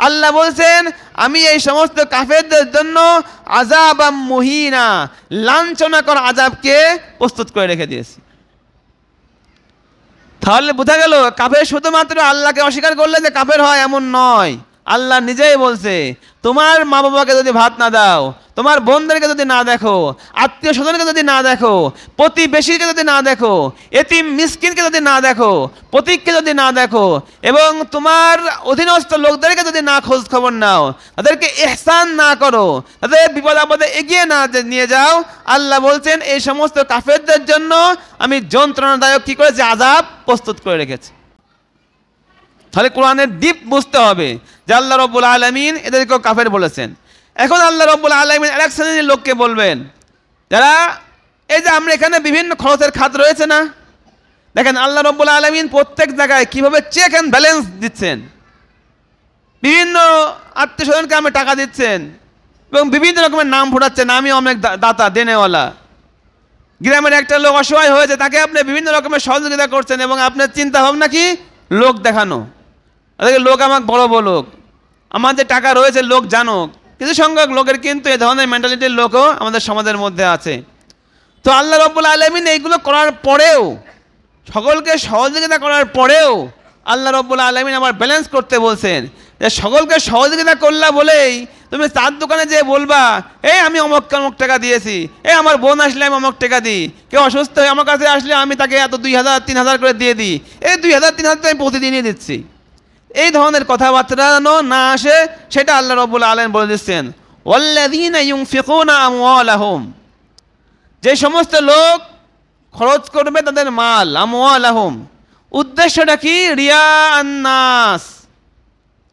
আল্লাহ বলছেন আমি এই সমস্ত কাফেরদের জন্য আযাবাম মুহিনা, লাঞ্ছনাকর আযাবকে প্রস্তুত করে রেখে দিয়েছি। তাহলে বোঝা গেল কাফের শুধুমাত্র আল্লাহকে অস্বীকার করলে যে কাফের হয় এমন নয়, আল্লাহ নিজেই বলছে, তোমার মা বাবাকে যদি ভাত না দাও, তোমার বোনদেরকে যদি না দেখো, আত্মীয় স্বজনকে যদি না দেখো, প্রতিবেশীকে যদি না দেখো, এতিম মিসকিনকে যদি না দেখো, প্রতীককে যদি না দেখো, এবং তোমার অধীনস্থ লোকদেরকে যদি না খোঁজ খবর নাও, তাদেরকে ইহসান না করো, তাদের বিপদ আপদে এগিয়ে না নিয়ে যাও, আল্লাহ বলছেন এই সমস্ত কাফেরদের জন্য আমি যন্ত্রণাদায়ক কি করেছি, আযাব প্রস্তুত করে রেখেছি। তাহলে কোরআনের ডিপ বুঝতে হবে যে আল্লাহ রাব্বুল আলামিন এদেরকেও কাফের বলেছেন। এখন আল্লাহ রাব্বুল আলামিন আরেক শ্রেণীর লোককে বলবেন, যারা এই যে আমরা এখানে বিভিন্ন খরচের খাত রয়েছে না, দেখেন আল্লাহ রাব্বুল আলামিন প্রত্যেক জায়গায় কিভাবে চেক অ্যান্ড ব্যালেন্স দিচ্ছেন। বিভিন্ন আত্মীয় স্বজনকে আমি টাকা দিচ্ছেন এবং বিভিন্ন রকমের নাম ফোটাচ্ছেন, আমি অনেক দাতা দেনেওয়ালা। গ্রামের একটা লোক অসহায় হয়েছে, তাকে আপনি বিভিন্ন রকমের সহযোগিতা করছেন এবং আপনার চিন্তা ভাবনা কি, লোক দেখানো, লোক আমাকে বড় বলুক, আমার যে টাকা রয়েছে লোক জানুক। কিছু সংখ্যক লোকের কিন্তু এ ধরনের মেন্টালিটির লোকও আমাদের সমাজের মধ্যে আছে। তো আল্লাহ রাব্বুল আলামিন এইগুলো করার পরেও, সকলকে সহযোগিতা করার পরেও আল্লাহ রাব্বুল আলামিন আবার ব্যালেন্স করতে বলছেন যে সকলকে সহযোগিতা করলা বলেই তুমি চার দোকানে যেয়ে বলবা, এই আমি অমুক অমুক টাকা দিয়েছি, এই আমার বোন আসলে আমি অমুক টাকা দিই, কেউ অসুস্থ হয়ে আমার কাছে আসলে আমি তাকে এত 2000 3000 করে দিয়ে দিই, এই 2000 3000 আমি প্রতিদিনই দিচ্ছি। এই ধরনের কথাবার্তা না আসে সেটা আল্লাহ রাব্বুল আলামিন বলে দিচ্ছেন, ওয়াল্লাযীনা ইউনফিকুনা আমওয়ালাহুম, যে সমস্ত লোক খরচ করবে তাদের মাল, আমওয়ালাহুম, উদ্দেশ্যটা কি, রিয়া আন্নাস,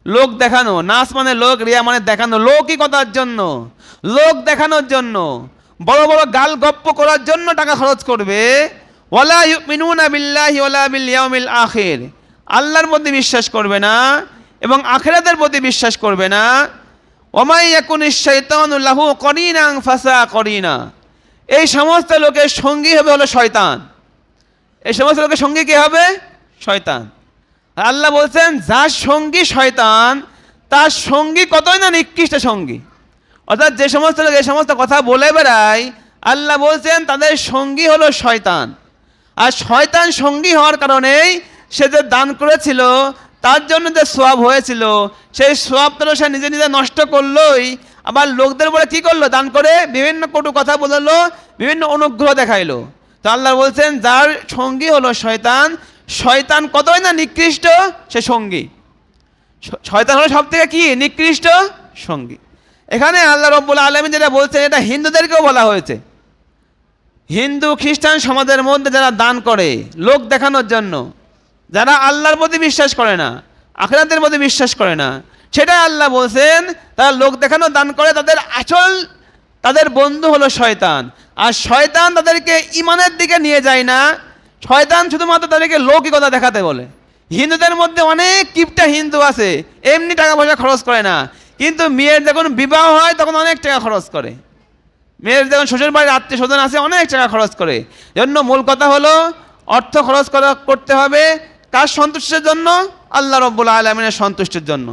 লোক দেখানো, নাস মানে লোক, রিয়া মানে দেখানো, লৌকিকতার জন্য, লোক দেখানোর জন্য, বড় বড় গাল গপ্প করার জন্য টাকা খরচ করবে। ওয়ালা ইউমিনুনা বিল্লাহি ওয়ালা বিল ইয়াউমিল আখির, আল্লাহর প্রতি বিশ্বাস করবে না এবং আখিরাতের প্রতি বিশ্বাস করবে না। ওয়ামাই ইয়াকুনিশ শাইতানু লাহু করিনান ফাসা করিনা, এই সমস্ত লোকের সঙ্গী হবে হলো শয়তান। এই সমস্ত লোকের সঙ্গী কে হবে, শয়তান। আল্লাহ বলছেন যার সঙ্গী শয়তান তার সঙ্গী কতই না নিকৃষ্ট সঙ্গী। অর্থাৎ যে সমস্ত লোক এই সমস্ত কথা বলে বেড়ায়, আল্লাহ বলছেন তাদের সঙ্গী হলো শয়তান। আর শয়তান সঙ্গী হওয়ার কারণেই সে যে দান করেছিল তার জন্য যে সওয়াব হয়েছিল, সেই সওয়াবটা সে নিজে নিজে নষ্ট করলোই, আবার লোকদের বলে কি করলো, দান করে বিভিন্ন কটু কথা বললো, বিভিন্ন অনুগ্রহ দেখাইলো। তো আল্লাহ বলছেন যার সঙ্গী হলো শয়তান, শয়তান কতই না নিকৃষ্ট সে সঙ্গী। শয়তান হলো সব থেকে কি, নিকৃষ্ট সঙ্গী। এখানে আল্লাহ রাব্বুল আলামিন যেটা বলছেন এটা হিন্দুদেরকেও বলা হয়েছে। হিন্দু খ্রিস্টান সমাজের মধ্যে যারা দান করে লোক দেখানোর জন্য, যারা আল্লাহর প্রতি বিশ্বাস করে না, আখিরাতের প্রতি বিশ্বাস করে না, সেটা আল্লাহ বলছেন তারা লোক দেখানো দান করে, তাদের আসল তাদের বন্ধু হলো শয়তান। আর শয়তান তাদেরকে ঈমানের দিকে নিয়ে যায় না, শয়তান শুধুমাত্র তাদেরকে লৌকিকতা দেখাতে বলে। হিন্দুদের মধ্যে অনেক কিপটা হিন্দু আছে, এমনি টাকা পয়সা খরচ করে না, কিন্তু মেয়ের যখন বিবাহ হয় তখন অনেক টাকা খরচ করে। মেয়ের যখন শ্বশুর বাড়ির আত্মীয় স্বজন আছে অনেক টাকা খরচ করে। জন্য মূল কথা হলো অর্থ খরচ করতে হবে কার সন্তুষ্টির জন্য, আল্লাহ রাব্বুল আলামিনের সন্তুষ্টির জন্য।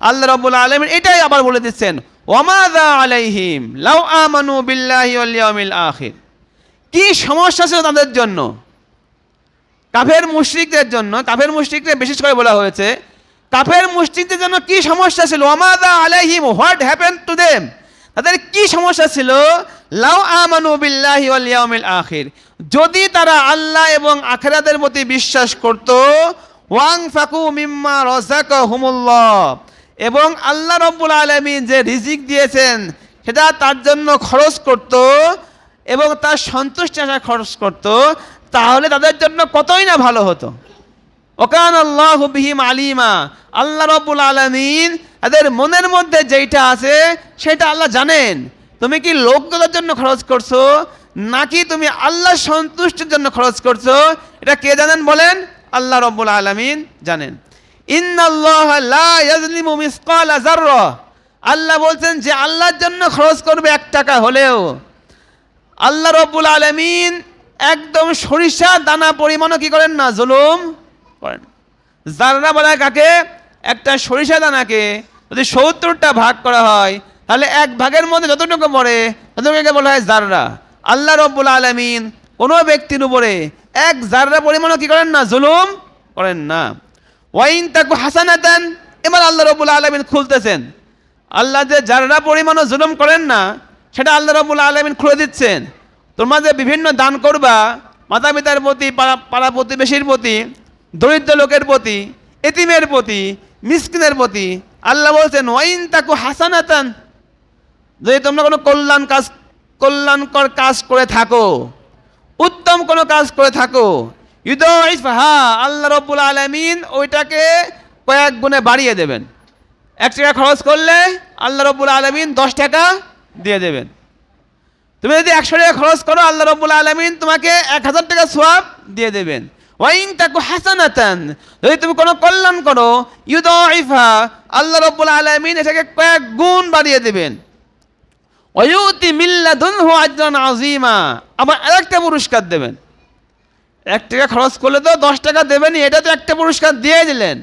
আল্লাহ রাব্বুল আলামিন এটাই আবার বলে দিচ্ছেন, ওয়ামাযা আলাইহিম লাউ আমানু বিল্লাহি ওয়াল ইয়াউমিল আখির, কি সমস্যা ছিল তাদের জন্য, কাফের মুশরিকদের জন্য। কাফের মুশরিকদের বিশেষ করে বলা হয়েছে, কাফের মুশরিকদের জন্য কি সমস্যা ছিল, ওয়ামাযা আলাইহিম, হোয়াট হ্যাপেন্ড টু দেম, তাদের কি সমস্যা ছিল, লাউ আমানু বিল্লাহি ওয়াল ইয়াউমিল আখির, যদি তারা আল্লাহ এবং আখিরাতের প্রতি বিশ্বাস করত, ওয়ানফাকু মিম্মা রাযাকাহুমুল্লাহ, এবং আল্লাহ রাব্বুল আলামিন যে রিজিক দিয়েছেন সেটা তার জন্য খরচ করত এবং তার সন্তুষ্টি আশা খরচ করত, তাহলে তাদের জন্য কতই না ভালো হতো। ওকান আল্লাহু বিহিম আলিমা, আল্লাহ রাব্বুল আলামিন তাদের মনের মধ্যে যেটা আছে সেটা আল্লাহ জানেন। তুমি কি লোকগুলোর জন্য খরচ করছো নাকি তুমি আল্লাহর সন্তুষ্টির জন্য খরচ করছো, এটা কে জানেন বলেন, আল্লাহ রাব্বুল আলামিন জানেন। ইন্নাল্লাহা লা ইয়াজলিমু মিসকালা যাররা, আল্লাহ বলছেন যে আল্লাহর জন্য খরচ করবে 1 টাকা হলেও আল্লাহ রাব্বুল আলামিন একদম সরিষা দানা পরিমাণও কি করেন না, জুলুম করেন। যাররা বলা কাকে, একটা সরিষা দানাকে যদি 70টা ভাগ করা হয় তাহলে 1 ভাগের মধ্যে যতটুকু পড়ে ততটুকুকে বলা হয় যাররা। আল্লাহ রাব্বুল আলামিন কোনো ব্যক্তির উপরে 1 যাররা পরিমাণও কি করেন না, জুলুম করেন না। ওয়াইন তাকু হাসানাতান এবার আল্লাহ রাব্বুল আলামিন খুলতেছেন। আল্লাহ যে যারা পরিমাণও জুলুম করেন না সেটা আল্লাহ রাব্বুল আলামিন খুলে দিচ্ছেন। তোমরা যে বিভিন্ন দান করবা মাতা পিতার প্রতি, পাড়া প্রতিবেশীর প্রতি, দরিদ্র লোকের প্রতি, এতিমের প্রতি, মিসকিনের প্রতি, আল্লাহ বলছেন ওয়াইন তাকু হাসানাতান, যদি তোমরা কোনো কল্যাণকর কাজ করে থাকো, উত্তম কোনো কাজ করে থাকো, ইউদাইফহা, আল্লাহ রাব্বুল আলামিন ওইটাকে কয়েক গুণে বাড়িয়ে দেবেন। 1 টাকা খরচ করলে আল্লাহ রাব্বুল আলামিন 10 টাকা দিয়ে দেবেন। তুমি যদি 100 টাকা খরচ করো আল্লাহ রাব্বুল আলামিন তোমাকে 1000 টাকা সওয়াব দিয়ে দেবেন। ওয়াইন তাকু হাসানাতান, যদি তুমি কোনো কল্যাণ করো, ইউদাইফহা, আল্লাহ রাব্বুল আলামিন এটাকে কয়েক গুণ বাড়িয়ে দেবেন। ওয়ায়ুতি মিল্লাদুনহু আজরান আযীমা, আবার আরেকটা পুরস্কার দেবেন। 1 টাকা খরচ করলে তো 10 টাকা দেবেনই, এটা তো একটা পুরস্কার দিয়ে দিলেন।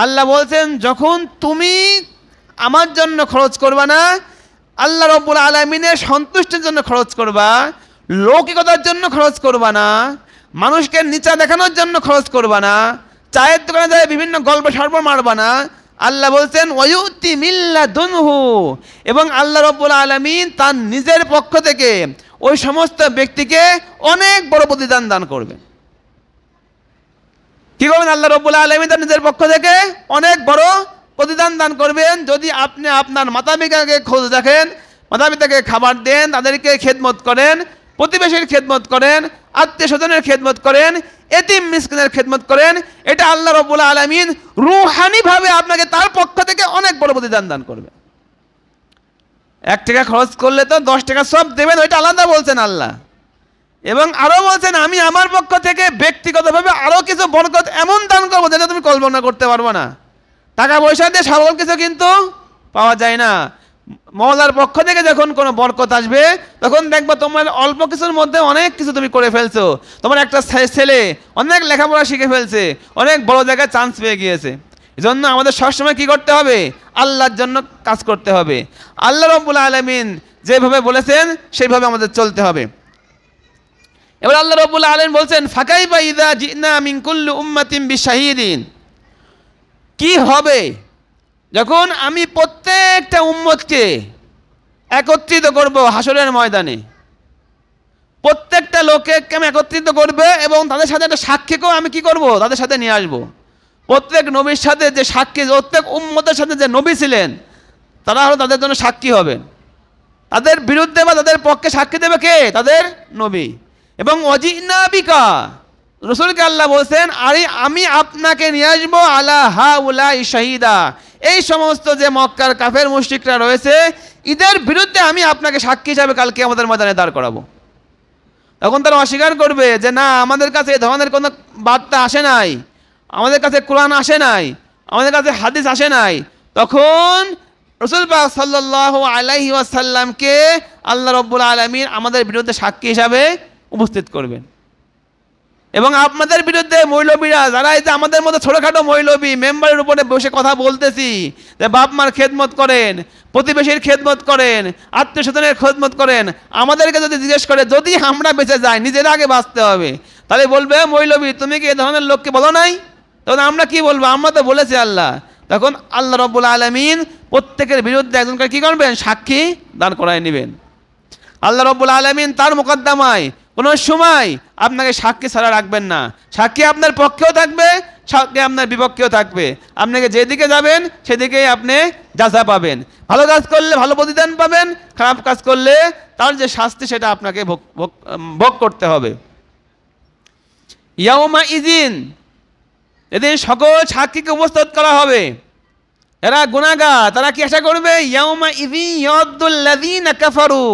আল্লাহ বলছেন যখন তুমি আমার জন্য খরচ করবা না, আল্লাহ রাব্বুল আলামিনের সন্তুষ্টির জন্য খরচ করবা, লৌকিকতার জন্য খরচ করবা না, মানুষকে নিচা দেখানোর জন্য খরচ করবা না, চায়ের দোকানে যায় বিভিন্ন গল্প সর্ব মারবা না, আল্লাহ বলছেন ওয়ায়ুতি মিল্লাদুনহু, এবং আল্লাহ রাব্বুল আলামিন তার নিজের পক্ষ থেকে ওই সমস্ত ব্যক্তিকে অনেক বড় প্রতিদান দান করবেন। কি করবেন? আল্লাহ রাব্বুল আলামিন তার নিজের পক্ষ থেকে অনেক বড় প্রতিদান দান করবেন। যদি আপনি আপনার মাতা পিতাকে খোঁজ রাখেন, মাতা পিতাকে খাবার দেন, তাদেরকে খেদমত করেন, প্রতিবেশীর খেদমত করেন, আত্মীয় স্বজনের খেদমত করেন, এতিম মিসকিনের খেদমত করেন, এটা আল্লাহ রাব্বুল আলামিন রূহানিভাবে আপনাকে তার পক্ষ থেকে অনেক বড় প্রতিদান দান করবে। 1 টাকা খরচ করলে তো 10 টাকা সব দেবেন, ওইটা আলাদা বলছেন আল্লাহ। এবং আরো বলছেন আমি আমার পক্ষ থেকে ব্যক্তিগতভাবে আরো কিছু বরকত এমন দান করবো যেটা তুমি কল্পনা করতে পারবো না। টাকা পয়সা দিয়ে সকল কিছু কিন্তু পাওয়া যায় না। মওলার পক্ষ থেকে যখন কোনো বরকত আসবে তখন দেখবো তোমার অল্প কিছুর মধ্যে অনেক কিছু তুমি করে ফেলছো। তোমার একটা ছেলে অনেক লেখাপড়া শিখে ফেলছে, অনেক বড় জায়গায় চান্স পেয়ে গিয়েছে। এজন্য আমাদের সবসময় কি করতে হবে? আল্লাহর জন্য কাজ করতে হবে। আল্লাহ রাব্বুল আলামিন যেভাবে বলেছেন সেইভাবে আমাদের চলতে হবে। এবার আল্লাহ রাব্বুল আলামিন বলছেন ফাকাইফা ইযা জিনা মিন কুল্লি উম্মাতিন বিশাহিদিন, কি হবে যখন আমি প্রত্যেকটা উম্মতকে একত্রিত করব হাসরের ময়দানে। প্রত্যেকটা লোককে আমি একত্রিত করবে এবং তাদের সাথে একটা সাক্ষীকেও আমি কি করব? তাদের সাথে নিয়ে আসব। প্রত্যেক নবীর সাথে যে সাক্ষী, প্রত্যেক উম্মতের সাথে যে নবী ছিলেন তারা হলো তাদের জন্য সাক্ষী হবেন। তাদের বিরুদ্ধে বা তাদের পক্ষে সাক্ষী দেবে কে? তাদের নবী। এবং ওয়াজিনা বিকা, রাসূলকে আল্লাহ বলছেন আরে আমি আপনাকে নিয়ে আসবো আলা হাউলাই শাহিদা, এই সমস্ত যে মক্কার কাফের মুশরিকরা রয়েছে এদের বিরুদ্ধে আমি আপনাকে সাক্ষী হিসাবে কালকে আমাদের ময়দানে দাঁড় করাবো। তখন তারা অস্বীকার করবে যে না, আমাদের কাছে এই ধরনের কোনো বার্তা আসে নাই, আমাদের কাছে কোরআন আসে নাই, আমাদের কাছে হাদিস আসে নাই। তখন রাসূল পাক সাল্লাল্লাহু আলাইহি ওয়াসাল্লামকে আল্লাহ রাব্বুল আলামিন আমাদের বিরুদ্ধে সাক্ষী হিসাবে উপস্থিত করবেন। এবং আপনাদের বিরুদ্ধে মৌলবীরা যারা এই যে আমাদের মধ্যে ছোটোখাটো মৌলবী মেম্বারের উপরে বসে কথা বলতেছি যে বাপ মার খেদমত করেন, প্রতিবেশীর খেদমত করেন, আত্মীয় স্বজনের খেদমত করেন, আমাদেরকে যদি জিজ্ঞেস করে যদি আমরা বেঁচে যাই নিজেরা আগে বাঁচতে হবে, তাহলে বলবে মৌলবী তুমি কি এ ধরনের লোককে বলো নাই? তখন আমরা কি বলবো? আমরা তো বলেছি আল্লাহ। তখন আল্লাহ রাব্বুল আলামিন প্রত্যেকের বিরুদ্ধে একজনকে কি করবেন? সাক্ষী দাঁড় করায় নেবেন। আল্লাহ রাব্বুল আলামিন তার মোকদ্দমায় কোনো সময় আপনাকে সাক্ষী ছাড়া রাখবেন না। সাক্ষী আপনার পক্ষেও থাকবে, সাক্ষী আপনার বিপক্ষেও থাকবে। আপনাকে যেদিকে যাবেন সেদিকেই আপনি যাচা পাবেন। ভালো কাজ করলে ভালো প্রতিদান পাবেন, খারাপ কাজ করলে তার যে শাস্তি সেটা আপনাকে ভোগ করতে হবে। ইয়াউমা ইযিন, এদিন সকল সাক্ষীকে উপস্থিত করা হবে। এরা গুনাহগার, তারা কি আশা করবে? ইয়াউমা ইযিন ইয়াদ্দুল লাযিনা কাফারু,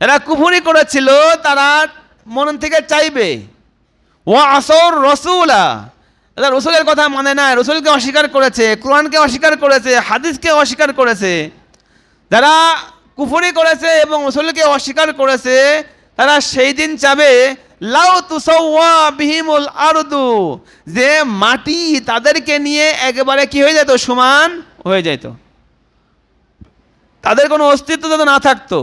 এরা কুফরি করেছিল তারা মন থেকে চাইবে। ওয়া আসর রাসূলা, এরা রাসূলের কথা মানে না, রাসূলকে অস্বীকার করেছে, কোরআনকে অস্বীকার করেছে, হাদিসকে অস্বীকার করেছে। যারা কুফরি করেছে এবং রাসূলকে অস্বীকার করেছে তারা সেই দিন চাবে লাউ তুসাওয়া বিহিমুল আরদু, যে মাটি তাদেরকে নিয়ে একেবারে কি হয়ে যেত? সমান হয়ে যেত, তাদের কোনো অস্তিত্ব যদি না থাকতো।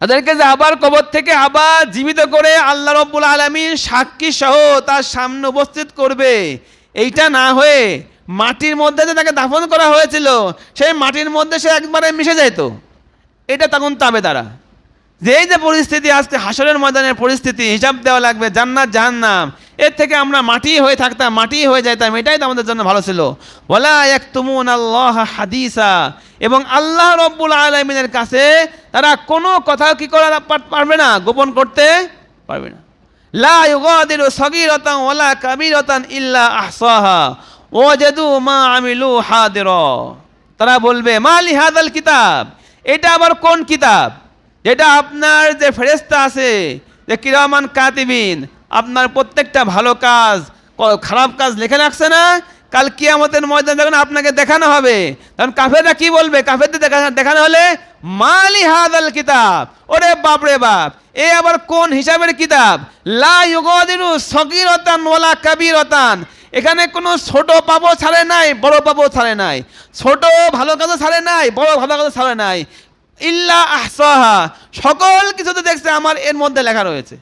তাদেরকে যে আবার কবর থেকে আবার জীবিত করে আল্লাহ রাব্বুল আলামিন সাক্ষী সহ তার সামনে উপস্থিত করবে, এইটা না হয়ে মাটির মধ্যে যে তাকে দাফন করা হয়েছিল সেই মাটির মধ্যে সে একবারে মিশে যেত। এটা তখন তাবেদারা। যে এই যে পরিস্থিতি আজকে হাসরের ময়দানের পরিস্থিতি, হিসাব দেওয়া লাগবে, জান্নাত জাহান্নাম, এর থেকে আমরা মাটি হয়ে থাকতাম, মাটি হয়ে যেতাম, এটাই তো আমাদের জন্য ভালো ছিল। ওয়ালা ইয়াকতুমুনাল্লাহ হাদিসা, এবং আল্লাহ রব্বুল আলামিনের কাছে তারা কোনো কথা কি করা পারবে না, গোপন করতে পারবে না। লা ইউগাদিরু সগীরাতান ওয়ালা কাবীরাতান ইল্লা আহসাহা ওয়াজাদু মা আমিলু হাদিরা। তারা বলবে মালি হাদাল কিতাব, এটা আবার কোন কিতাব যেটা আপনার যে ফেরেশতা আছে, যে কিরামান কাতিবিন, আপনার প্রত্যেকটা ভালো কাজ খারাপ কাজ লিখে রাখছে না, কাল কিয়ামতের ময়দানে যখন আপনাকে দেখানো হবে তখন কাফেররা কি বলবে, কাফেরদের দেখানো হলে মালি হাদাল কিতাব, ওরে বাপ রে বাপ, এ আবার কোন হিসাবের কিতাব, লা ইউগাদিরু সগীরাতান ওয়ালা কাবীরাতান, এখানে কোনো ছোট পাপও ছাড়ে নাই, বড় পাপও ছাড়ে নাই, ছোট ভালো কাজও ছাড়ে নাই, বড় ভালো কাজও ছাড়ে নাই, ইল্লা আহসাহা, সকল কিছু তো দেখছে আমার এর মধ্যে লেখা রয়েছে।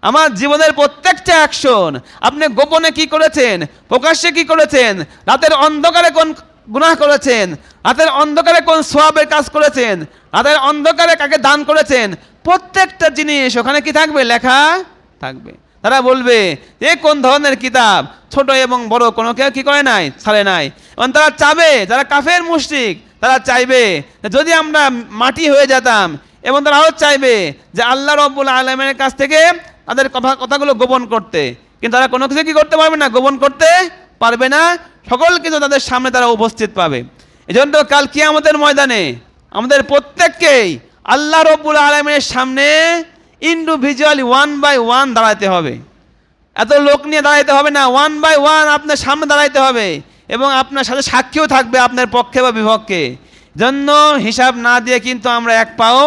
আমার জীবনের প্রত্যেকটা অ্যাকশন, আপনি গোপনে কি করেছেন, প্রকাশ্যে কি করেছেন, রাতের অন্ধকারে কোন গুনাহ করেছেন, রাতের অন্ধকারে কোন সওয়াবের কাজ করেছেন, রাতের অন্ধকারে কাকে দান করেছেন, প্রত্যেকটা জিনিস ওখানে কি থাকবে, লেখা থাকবে। তারা বলবে এ কোন ধরনের কিতাব, ছোট এবং বড় কোনো কেউ কি করে নাই, ছাড়ে নাই। এবং তারা চাবে, যারা কাফের মুশরিক, তারা চাইবে যদি আমরা মাটি হয়ে যেতাম, এবং তারাও চাইবে যে আল্লাহ রব্বুল আলামিনের কাছ থেকে তাদের কথাগুলো গোপন করতে, কিন্তু তারা কোনো কিছু কি করতে পারবে না, গোপন করতে পারবে না, সকল কিছু তাদের সামনে তারা উপস্থিত পাবে। এই জন্য কাল কিয়ামতের ময়দানে আমাদের প্রত্যেককেই আল্লাহ রব্বুল আলামিনের সামনে ইন্ডিভিজুয়ালি 1 by 1 দাঁড়াতে হবে। এত লোক নিয়ে দাঁড়াইতে হবে না, 1 by 1 আপনার সামনে দাঁড়াইতে হবে, এবং আপনার সাথে সাক্ষীও থাকবে আপনার পক্ষে বা বিপক্ষে। জন্য হিসাব না দিয়ে কিন্তু আমরা এক পাও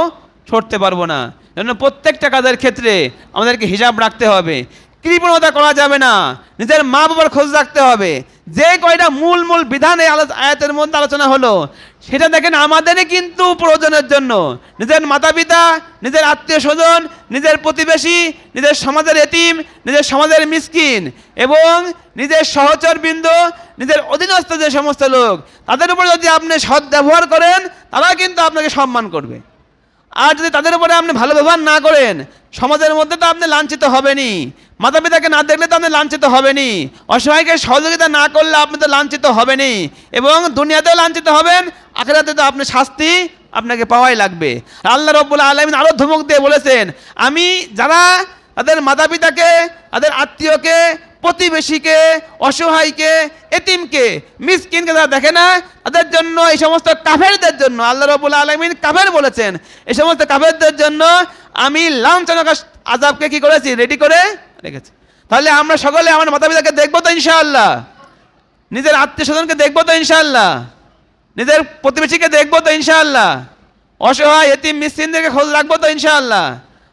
ছড়তে পারবো না। জন্য প্রত্যেকটা কাজের ক্ষেত্রে আমাদেরকে হিসাব রাখতে হবে, কৃপণতা করা যাবে না, নিজের মা বাবার খোঁজ রাখতে হবে। যে কয়টা মূল বিধান এই আয়াতের মধ্যে আলোচনা হলো, সেটা দেখেন আমাদেরই কিন্তু প্রয়োজনের জন্য, নিজের মাতা পিতা, নিজের আত্মীয় স্বজন, নিজের প্রতিবেশী, নিজের সমাজের এতিম, নিজের সমাজের মিসকিন, এবং নিজের সহচরবৃন্দ, নিজের অধীনস্থ যে সমস্ত লোক, তাদের উপর যদি আপনি সৎ ব্যবহার করেন, তারা কিন্তু আপনাকে সম্মান করবে। আর যদি তাদের উপরে আপনি ভালো ব্যবহার না করেন, সমাজের মধ্যে তো আপনি লাঞ্ছিত হবেনই, মাতা পিতাকে না দেখলে তো আপনি লাঞ্ছিত হবেনই, অসহায়কে সহযোগিতা না করলে আপনি তো লাঞ্ছিত হবেনই, এবং দুনিয়াতেও লাঞ্ছিত হবেন, আখিরাতে তো আপনি শাস্তি আপনাকে পাওয়াই লাগবে। আল্লাহ রাব্বুল আলামিন আরো ধমক দিয়ে বলেছেন, আমি যারা তাদের মাতা পিতাকে, তাদের আত্মীয়কে, প্রতিবেশীকে, অসহায়কে, এতিমকে, মিসকিনকে যারা দেখে না, তাদের জন্য, এই সমস্ত কাফেরদের জন্য আল্লাহ রাব্বুল আলামিন কাফের বলেছেন, এই সমস্ত কাফেরদের জন্য আমি লাঞ্ছনক আযাবকে কি করেছি, রেডি করে রেখেছি। তাহলে আমরা সকলে আমার মাতা পিতাকে দেখবো তো ইনশাআল্লাহ, নিজের আত্মীয় স্বজনকে দেখবো তো ইনশাআল্লাহ, নিজের প্রতিবেশীকে দেখবো তো ইনশাআল্লাহ, অসহায় এতিম মিসকিনদেরকে খোঁজ রাখবো তো ইনশাআল্লাহ।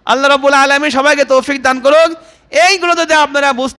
আল্লাহ রাব্বুল আলামিন সবাইকে তৌফিক দান করুক। এইগুলো যদি আপনারা বুঝতে